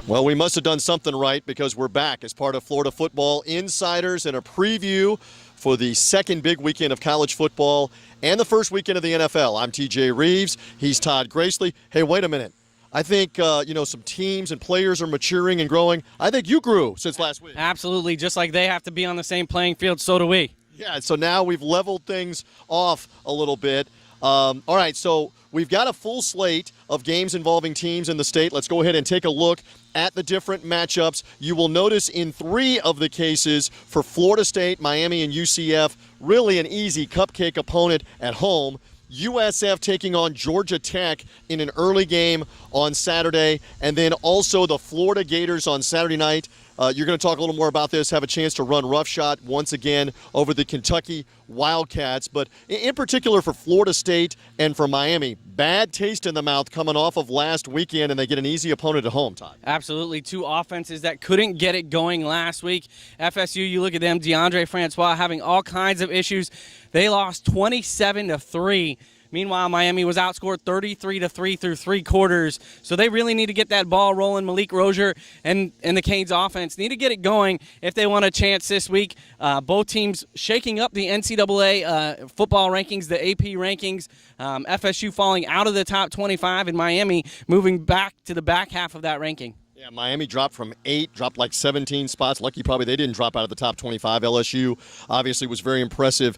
Well, we must have done something right because we're back as part of Florida Football Insiders and a preview for the second big weekend of college football and the first weekend of the NFL. I'm TJ Rives. He's Todd Grasley. Hey, wait a minute. I think, some teams and players are maturing and growing. I think you grew since last week. Absolutely. Just like they have to be on the same playing field, so do we. Yeah, so now we've leveled things off a little bit. All right, so we've got a full slate of games involving teams in the state. Let's go ahead and take a look at the different matchups. You will notice in 3 of the cases for Florida State, Miami, and UCF, really an easy cupcake opponent at home. USF taking on Georgia Tech in an early game on Saturday, and then also the Florida Gators on Saturday night. You're going to talk a little more about this, have a chance to run roughshod once again over the Kentucky Wildcats. But in particular for Florida State and for Miami, bad taste in the mouth coming off of last weekend, and they get an easy opponent at home, Todd. Absolutely. 2 offenses that couldn't get it going last week. FSU, you look at them, DeAndre Francois having all kinds of issues. They lost 27-3. Meanwhile, Miami was outscored 33-3 through 3 quarters. So they really need to get that ball rolling. Malik Rozier and the Canes offense need to get it going if they want a chance this week. Both teams shaking up the NCAA football rankings, the AP rankings. FSU falling out of the top 25 and Miami moving back to the back half of that ranking. Yeah, Miami dropped from 8, dropped like 17 spots. Lucky probably they didn't drop out of the top 25. LSU obviously was very impressive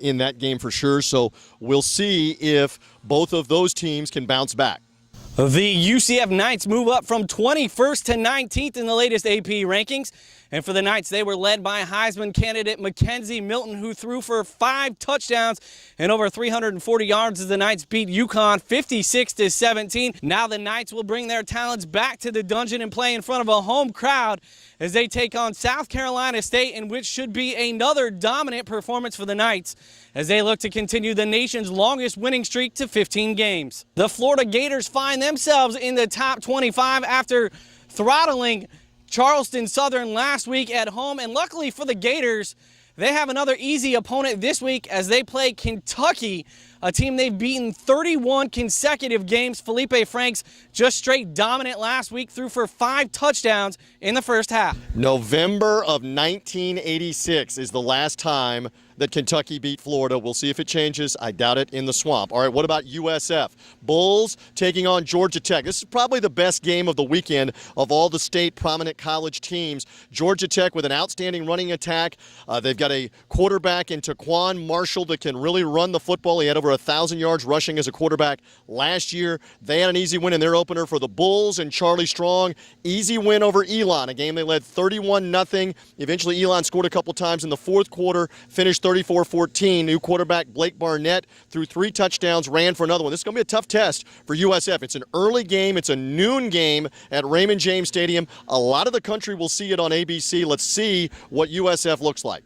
in that game for sure. So we'll see if both of those teams can bounce back. The UCF Knights move up from 21st to 19th in the latest AP rankings. And for the Knights, they were led by Heisman candidate Mackenzie Milton, who threw for 5 touchdowns and over 340 yards as the Knights beat UConn 56-17. Now the Knights will bring their talents back to the dungeon and play in front of a home crowd as they take on South Carolina State, in which should be another dominant performance for the Knights as they look to continue the nation's longest winning streak to 15 games. The Florida Gators find themselves in the top 25 after throttling Charleston Southern last week at home, and luckily for the Gators, they have another easy opponent this week as they play Kentucky, a team they've beaten 31 consecutive games. Felipe Franks just straight dominant last week, threw for 5 touchdowns in the first half. November of 1986 is the last time that Kentucky beat Florida. We'll see if it changes. I doubt it in the swamp. All right, what about USF? Bulls taking on Georgia Tech. This is probably the best game of the weekend of all the state prominent college teams. Georgia Tech with an outstanding running attack. They've got a quarterback in Taquan Marshall that can really run the football. He had over 1,000 yards rushing as a quarterback last year. They had an easy win in their opener for the Bulls and Charlie Strong. Easy win over Elon, a game they led 31-0. Eventually Elon scored a couple times in the fourth quarter, finished 34-14. New quarterback Blake Barnett threw 3 touchdowns, ran for another one. This is going to be a tough test for USF. It's an early game. It's a noon game at Raymond James Stadium. A lot of the country will see it on ABC. Let's see what USF looks like.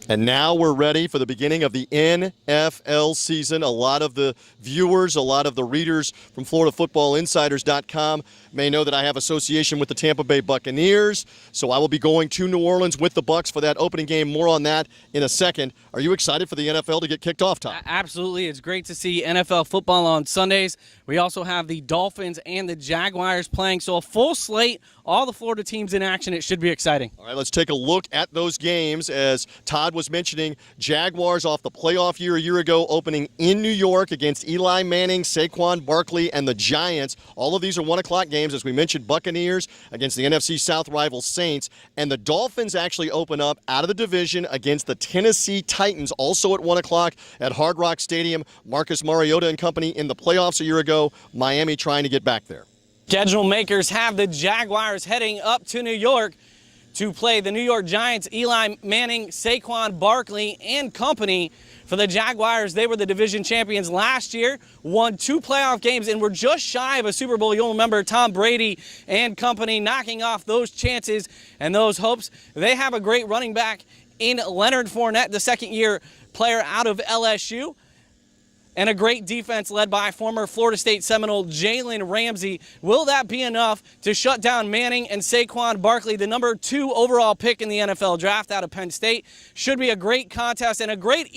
And now we're ready for the beginning of the NFL season. A lot of the viewers, a lot of the readers from FloridaFootballInsiders.com may know that I have association with the Tampa Bay Buccaneers, so I will be going to New Orleans with the Bucs for that opening game. More on that in a second. Are you excited for the NFL to get kicked off, Tom? Absolutely. It's great to see NFL football on Sundays. We also have the Dolphins and the Jaguars playing, so a full slate, all the Florida teams in action. It should be exciting. All right, let's take a look at those games. As Todd was mentioning, Jaguars off the playoff year a year ago, opening in New York against Eli Manning, Saquon Barkley, and the Giants. All of these are 1 o'clock games. As we mentioned, Buccaneers against the NFC South rival Saints. And the Dolphins actually open up out of the division against the Tennessee Titans, also at 1 o'clock at Hard Rock Stadium. Marcus Mariota and company in the playoffs a year ago. Miami trying to get back there. Schedule makers have the Jaguars heading up to New York to play the New York Giants, Eli Manning, Saquon Barkley, and company. For the Jaguars, they were the division champions last year, won 2 playoff games, and were just shy of a Super Bowl. You'll remember Tom Brady and company knocking off those chances and those hopes. They have a great running back in Leonard Fournette, the second-year player out of LSU. and a great defense led by former Florida State Seminole Jalen Ramsey. Will that be enough to shut down Manning and Saquon Barkley, the number 2 overall pick in the NFL draft out of Penn State? Should be a great contest and a great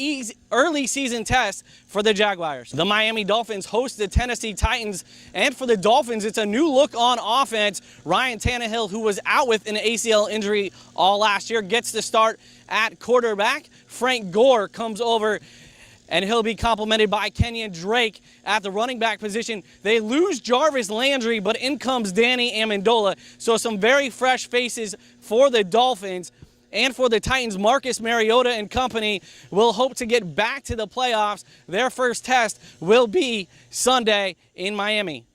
early season test for the Jaguars. The Miami Dolphins host the Tennessee Titans, and for the Dolphins, it's a new look on offense. Ryan Tannehill, who was out with an ACL injury all last year, gets to start at quarterback. Frank Gore comes over, and he'll be complemented by Kenyon Drake at the running back position. They lose Jarvis Landry, but in comes Danny Amendola. So some very fresh faces for the Dolphins. And for the Titans, Marcus Mariota and company will hope to get back to the playoffs. Their first test will be Sunday in Miami.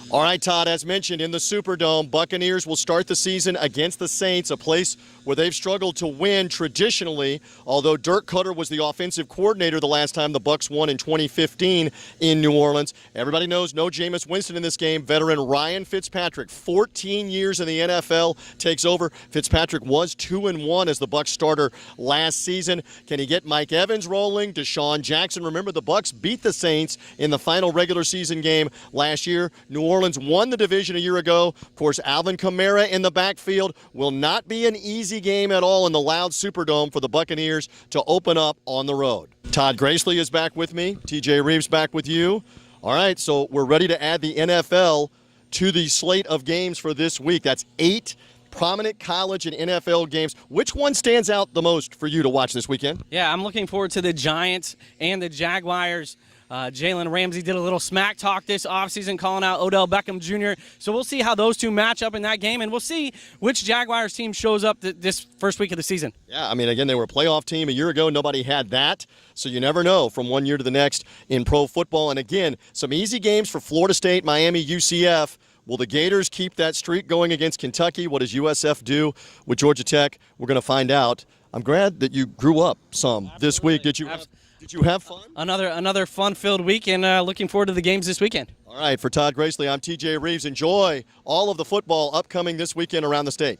All right, Todd, as mentioned, in the Superdome, Buccaneers will start the season against the Saints, a place where they've struggled to win traditionally, although Dirk Cutter was the offensive coordinator the last time the Bucs won in 2015 in New Orleans. Everybody knows no Jameis Winston in this game. Veteran Ryan Fitzpatrick, 14 years in the NFL, takes over. Fitzpatrick was 2-1 as the Bucs starter last season. Can he get Mike Evans rolling? Deshaun Jackson. Remember, the Bucs beat the Saints in the final regular season game last year. New Orleans won the division a year ago. Of course, Alvin Kamara in the backfield. Will not be an easy game at all in the loud Superdome for the Buccaneers to open up on the road. Todd Grasley is back with me. TJ Reeves back with you. All right, so we're ready to add the NFL to the slate of games for this week. That's 8 prominent college and NFL games. Which one stands out the most for you to watch this weekend? Yeah, I'm looking forward to the Giants and the Jaguars. Jalen Ramsey did a little smack talk this offseason calling out Odell Beckham Jr. So we'll see how those two match up in that game, and we'll see which Jaguars team shows up this first week of the season. Yeah, I mean, again, they were a playoff team a year ago. Nobody had that, so you never know from one year to the next in pro football. And again, some easy games for Florida State, Miami, UCF. Will the Gators keep that streak going against Kentucky? What does USF do with Georgia Tech? We're going to find out. I'm glad that you grew up some this week. Did you have fun? Another fun-filled week, and looking forward to the games this weekend. All right, for Todd Grasley, I'm TJ Reeves. Enjoy all of the football upcoming this weekend around the state.